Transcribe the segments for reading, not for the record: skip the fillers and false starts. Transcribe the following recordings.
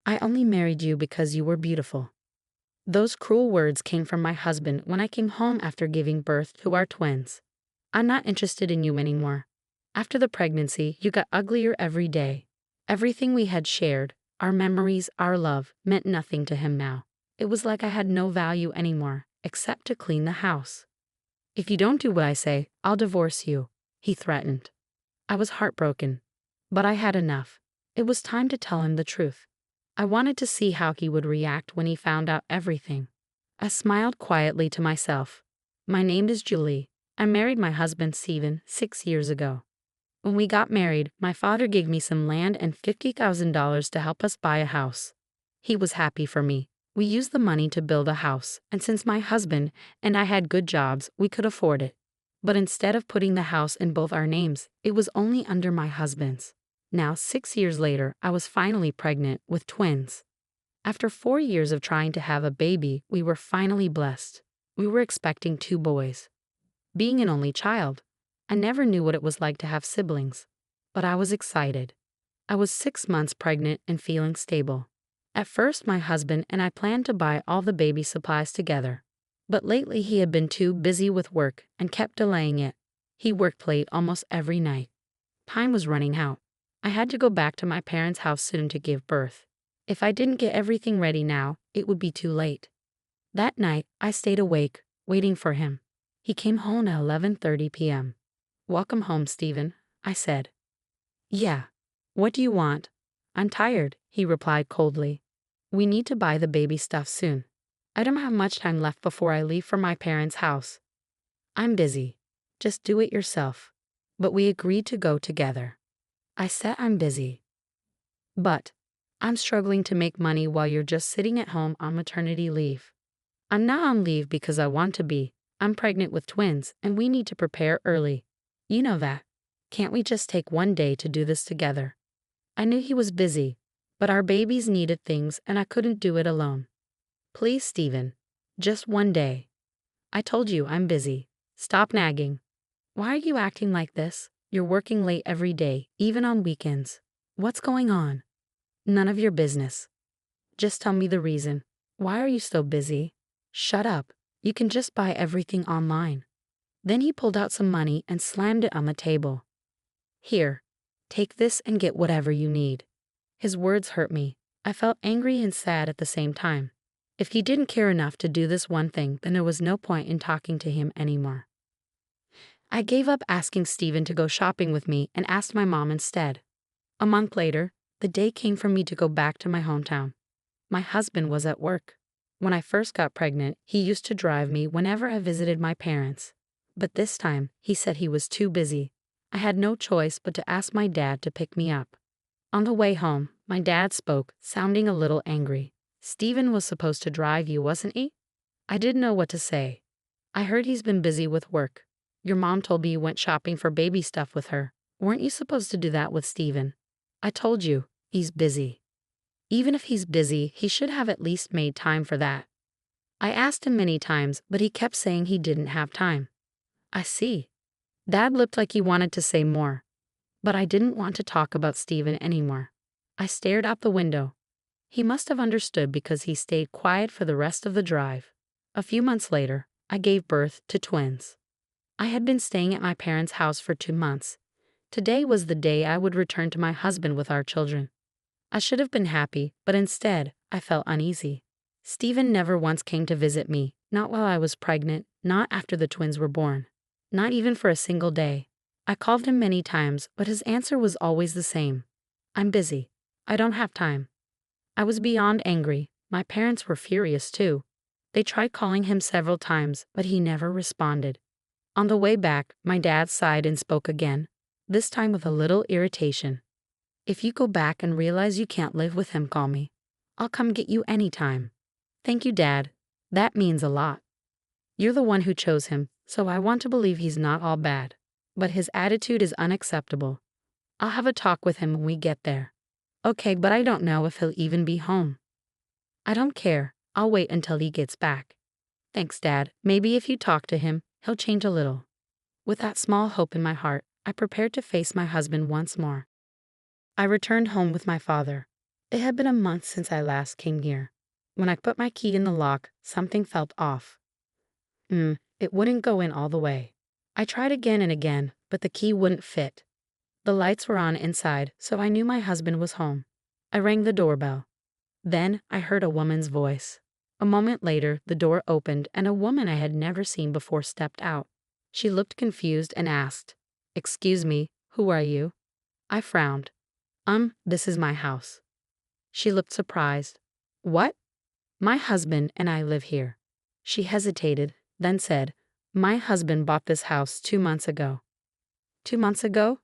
I only married you because you were beautiful. Those cruel words came from my husband when I came home after giving birth to our twins. I'm not interested in you anymore. After the pregnancy, you got uglier every day. Everything we had shared, our memories, our love, meant nothing to him now. It was like I had no value anymore, except to clean the house. If you don't do what I say, I'll divorce you, he threatened. I was heartbroken. But I had enough. It was time to tell him the truth. I wanted to see how he would react when he found out everything. I smiled quietly to myself. My name is Julie. I married my husband Stephen 6 years ago. When we got married, my father gave me some land and $50,000 to help us buy a house. He was happy for me. We used the money to build a house, and since my husband and I had good jobs, we could afford it. But instead of putting the house in both our names, it was only under my husband's. Now, 6 years later, I was finally pregnant with twins. After 4 years of trying to have a baby, we were finally blessed. We were expecting 2 boys. Being an only child, I never knew what it was like to have siblings. But I was excited. I was 6 months pregnant and feeling stable. At first, my husband and I planned to buy all the baby supplies together. But lately he had been too busy with work and kept delaying it. He worked late almost every night. Time was running out. I had to go back to my parents' house soon to give birth. If I didn't get everything ready now, it would be too late. That night, I stayed awake, waiting for him. He came home at 11:30 p.m. "Welcome home, Stephen," I said. "Yeah. What do you want?" "I'm tired," he replied coldly. "We need to buy the baby stuff soon. I don't have much time left before I leave for my parents' house." "I'm busy. Just do it yourself." But we agreed to go together. I said I'm busy. "But I'm struggling to make money while you're just sitting at home on maternity leave." "I'm not on leave because I want to be. I'm pregnant with twins, and we need to prepare early. You know that. Can't we just take one day to do this together?" I knew he was busy, but our babies needed things and I couldn't do it alone. "Please, Stephen. Just one day." "I told you I'm busy. Stop nagging." "Why are you acting like this? You're working late every day, even on weekends. What's going on?" "None of your business. Just tell me the reason. Why are you so busy?" "Shut up. You can just buy everything online." Then he pulled out some money and slammed it on the table. "Here. Take this and get whatever you need." His words hurt me. I felt angry and sad at the same time. If he didn't care enough to do this one thing, then there was no point in talking to him anymore. I gave up asking Stephen to go shopping with me and asked my mom instead. A month later, the day came for me to go back to my hometown. My husband was at work. When I first got pregnant, he used to drive me whenever I visited my parents. But this time, he said he was too busy. I had no choice but to ask my dad to pick me up. On the way home, my dad spoke, sounding a little angry. "Stephen was supposed to drive you, wasn't he?" I didn't know what to say. "I heard he's been busy with work. Your mom told me you went shopping for baby stuff with her. Weren't you supposed to do that with Stephen?" "I told you, he's busy." "Even if he's busy, he should have at least made time for that." I asked him many times, but he kept saying he didn't have time. "I see." Dad looked like he wanted to say more. But I didn't want to talk about Stephen anymore. I stared out the window. He must have understood because he stayed quiet for the rest of the drive. A few months later, I gave birth to twins. I had been staying at my parents' house for 2 months. Today was the day I would return to my husband with our children. I should have been happy, but instead, I felt uneasy. Stephen never once came to visit me, not while I was pregnant, not after the twins were born, not even for a single day. I called him many times, but his answer was always the same. "I'm busy. I don't have time." I was beyond angry. My parents were furious too. They tried calling him several times, but he never responded. On the way back, my dad sighed and spoke again, this time with a little irritation. "If you go back and realize you can't live with him, call me. I'll come get you anytime." "Thank you, Dad. That means a lot. You're the one who chose him, so I want to believe he's not all bad. But his attitude is unacceptable. I'll have a talk with him when we get there." "Okay, but I don't know if he'll even be home." "I don't care. I'll wait until he gets back." "Thanks, Dad. Maybe if you talk to him, he'll change a little." With that small hope in my heart, I prepared to face my husband once more. I returned home with my father. It had been a month since I last came here. When I put my key in the lock, something felt off. It wouldn't go in all the way. I tried again and again, but the key wouldn't fit. The lights were on inside, so I knew my husband was home. I rang the doorbell. Then I heard a woman's voice. A moment later, the door opened and a woman I had never seen before stepped out. She looked confused and asked, "Excuse me, who are you?" I frowned. This is my house." She looked surprised. "What?" "My husband and I live here." She hesitated, then said, "My husband bought this house 2 months ago." 2 months ago?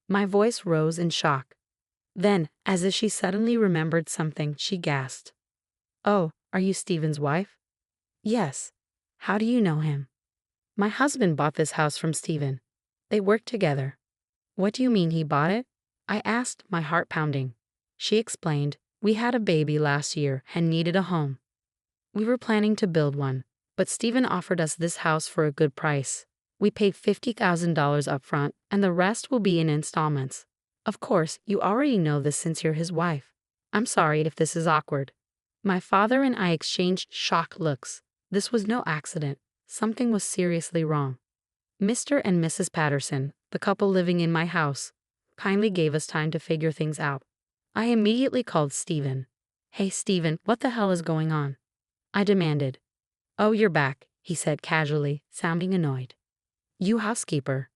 My voice rose in shock. Then, as if she suddenly remembered something, she gasped. "Oh, are you Stephen's wife?" "Yes." "How do you know him?" "My husband bought this house from Stephen. They worked together." "What do you mean he bought it?" I asked, my heart pounding. She explained, "We had a baby last year and needed a home. We were planning to build one, but Stephen offered us this house for a good price. We paid $50,000 up front, and the rest will be in installments. Of course, you already know this since you're his wife. I'm sorry if this is awkward." My father and I exchanged shocked looks. This was no accident. Something was seriously wrong. Mr. and Mrs. Patterson, the couple living in my house, kindly gave us time to figure things out. I immediately called Stephen. "Hey, Stephen, what the hell is going on?" I demanded. "Oh, you're back," he said casually, sounding annoyed. "You housekeeper.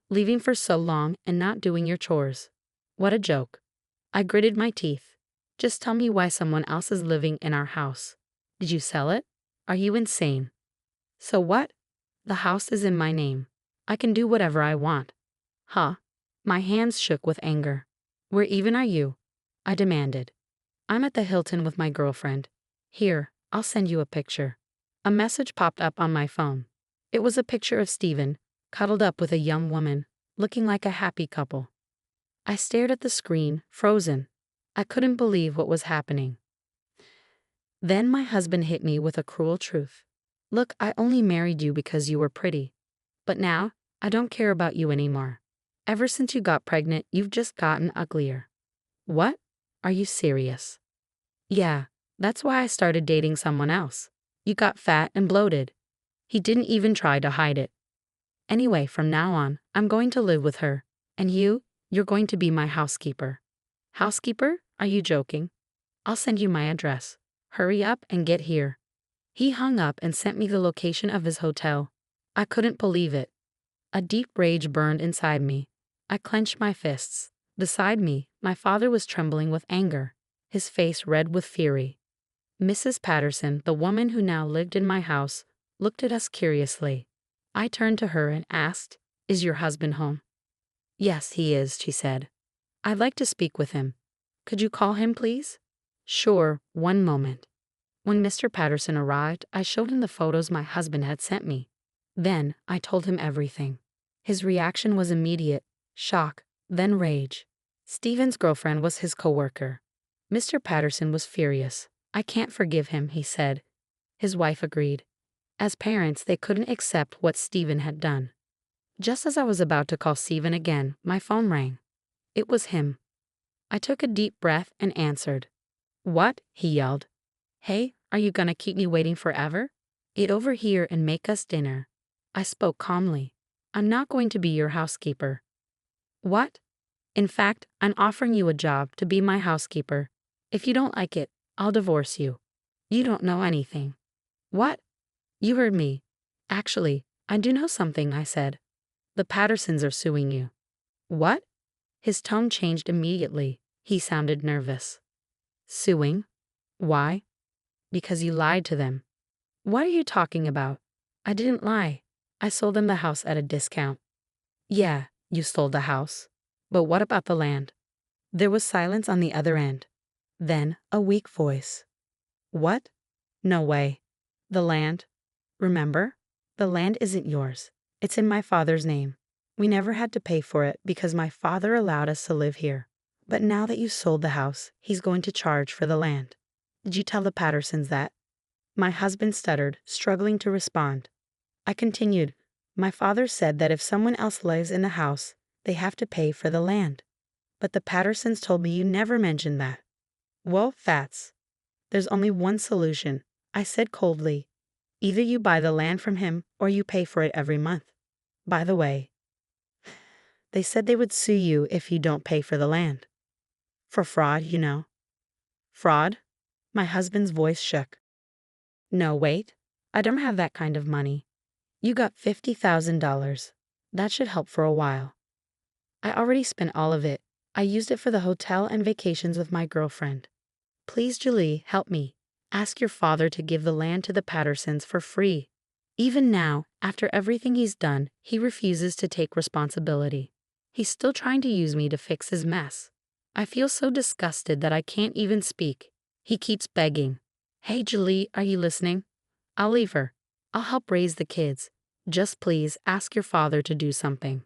Leaving for so long and not doing your chores. What a joke." I gritted my teeth. "Just tell me why someone else is living in our house. Did you sell it? Are you insane?" "So what? The house is in my name. I can do whatever I want." "Huh?" My hands shook with anger. "Where even are you?" I demanded. "I'm at the Hilton with my girlfriend. Here, I'll send you a picture." A message popped up on my phone. It was a picture of Stephen, cuddled up with a young woman, looking like a happy couple. I stared at the screen, frozen. I couldn't believe what was happening. Then my husband hit me with a cruel truth. "Look, I only married you because you were pretty. But now, I don't care about you anymore. Ever since you got pregnant, you've just gotten uglier." "What? Are you serious?" "Yeah, that's why I started dating someone else. You got fat and bloated." He didn't even try to hide it. "Anyway, from now on, I'm going to live with her. And you're going to be my housekeeper." "Housekeeper? Are you joking?" "I'll send you my address. Hurry up and get here." He hung up and sent me the location of his hotel. I couldn't believe it. A deep rage burned inside me. I clenched my fists. Beside me, my father was trembling with anger, his face red with fury. Mrs. Patterson, the woman who now lived in my house, looked at us curiously. I turned to her and asked, "Is your husband home?" "Yes, he is," she said. "I'd like to speak with him. Could you call him, please?" "Sure, one moment." When Mr. Patterson arrived, I showed him the photos my husband had sent me. Then I told him everything. His reaction was immediate, shock, then rage. Stephen's girlfriend was his coworker. Mr. Patterson was furious. "I can't forgive him," he said. His wife agreed. As parents, they couldn't accept what Stephen had done. Just as I was about to call Stephen again, my phone rang. It was him. I took a deep breath and answered. "What?" he yelled. "Hey, are you gonna keep me waiting forever? Eat over here and make us dinner." I spoke calmly. "I'm not going to be your housekeeper." "What?" "In fact, I'm offering you a job to be my housekeeper. If you don't like it, I'll divorce you." "You don't know anything." "What?" "You heard me. Actually, I do know something," I said. "The Pattersons are suing you." "What?" His tone changed immediately. He sounded nervous. "Suing? Why?" "Because you lied to them." "What are you talking about?" "I didn't lie. I sold them the house at a discount." "Yeah, you sold the house. But what about the land?" There was silence on the other end. Then a weak voice. "What? No way. The land? Remember, the land isn't yours. It's in my father's name. We never had to pay for it because my father allowed us to live here. But now that you sold the house, he's going to charge for the land. Did you tell the Pattersons that?" My husband stuttered, struggling to respond. I continued, "My father said that if someone else lives in the house, they have to pay for the land. But the Pattersons told me you never mentioned that." Well, Fats, there's only one solution, I said coldly. Either you buy the land from him or you pay for it every month. By the way, they said they would sue you if you don't pay for the land. For fraud, you know. Fraud? My husband's voice shook. No, wait. I don't have that kind of money. You got $50,000. That should help for a while. I already spent all of it. I used it for the hotel and vacations with my girlfriend. Please, Julie, help me. Ask your father to give the land to the Pattersons for free. Even now, after everything he's done, he refuses to take responsibility. He's still trying to use me to fix his mess. I feel so disgusted that I can't even speak. He keeps begging. Hey, Julie, are you listening? I'll leave her. I'll help raise the kids. Just please ask your father to do something.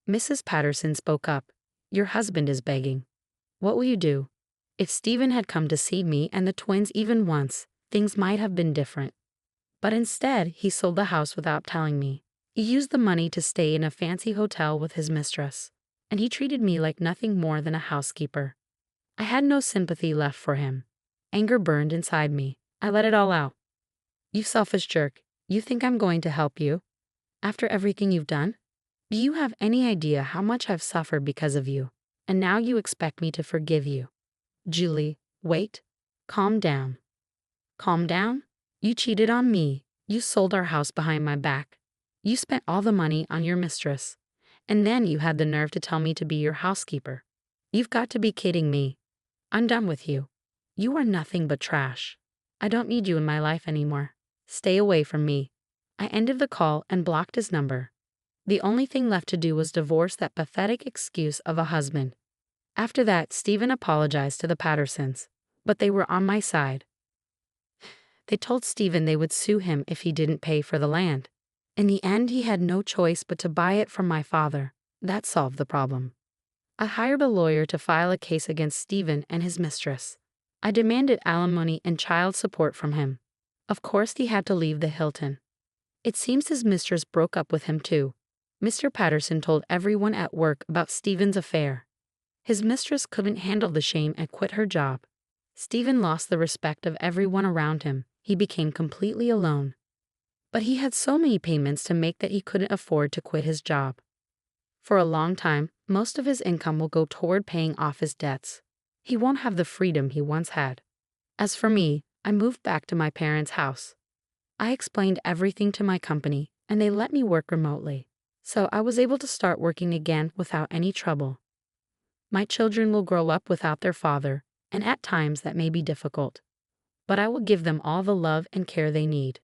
Mrs. Patterson spoke up. Your husband is begging. What will you do? If Stephen had come to see me and the twins even once, things might have been different. But instead, he sold the house without telling me. He used the money to stay in a fancy hotel with his mistress, and he treated me like nothing more than a housekeeper. I had no sympathy left for him. Anger burned inside me. I let it all out. You selfish jerk, you think I'm going to help you? After everything you've done? Do you have any idea how much I've suffered because of you? And now you expect me to forgive you. Julie, wait. Calm down. Calm down? You cheated on me. You sold our house behind my back. You spent all the money on your mistress. And then you had the nerve to tell me to be your housekeeper. You've got to be kidding me. I'm done with you. You are nothing but trash. I don't need you in my life anymore. Stay away from me. I ended the call and blocked his number. The only thing left to do was divorce that pathetic excuse of a husband. After that, Stephen apologized to the Pattersons, but they were on my side. They told Stephen they would sue him if he didn't pay for the land. In the end, he had no choice but to buy it from my father. That solved the problem. I hired a lawyer to file a case against Stephen and his mistress. I demanded alimony and child support from him. Of course, he had to leave the Hilton. It seems his mistress broke up with him too. Mr. Patterson told everyone at work about Stephen's affair. His mistress couldn't handle the shame and quit her job. Stephen lost the respect of everyone around him. He became completely alone. But he had so many payments to make that he couldn't afford to quit his job. For a long time, most of his income will go toward paying off his debts. He won't have the freedom he once had. As for me, I moved back to my parents' house. I explained everything to my company, and they let me work remotely. So I was able to start working again without any trouble. My children will grow up without their father, and at times that may be difficult. But I will give them all the love and care they need.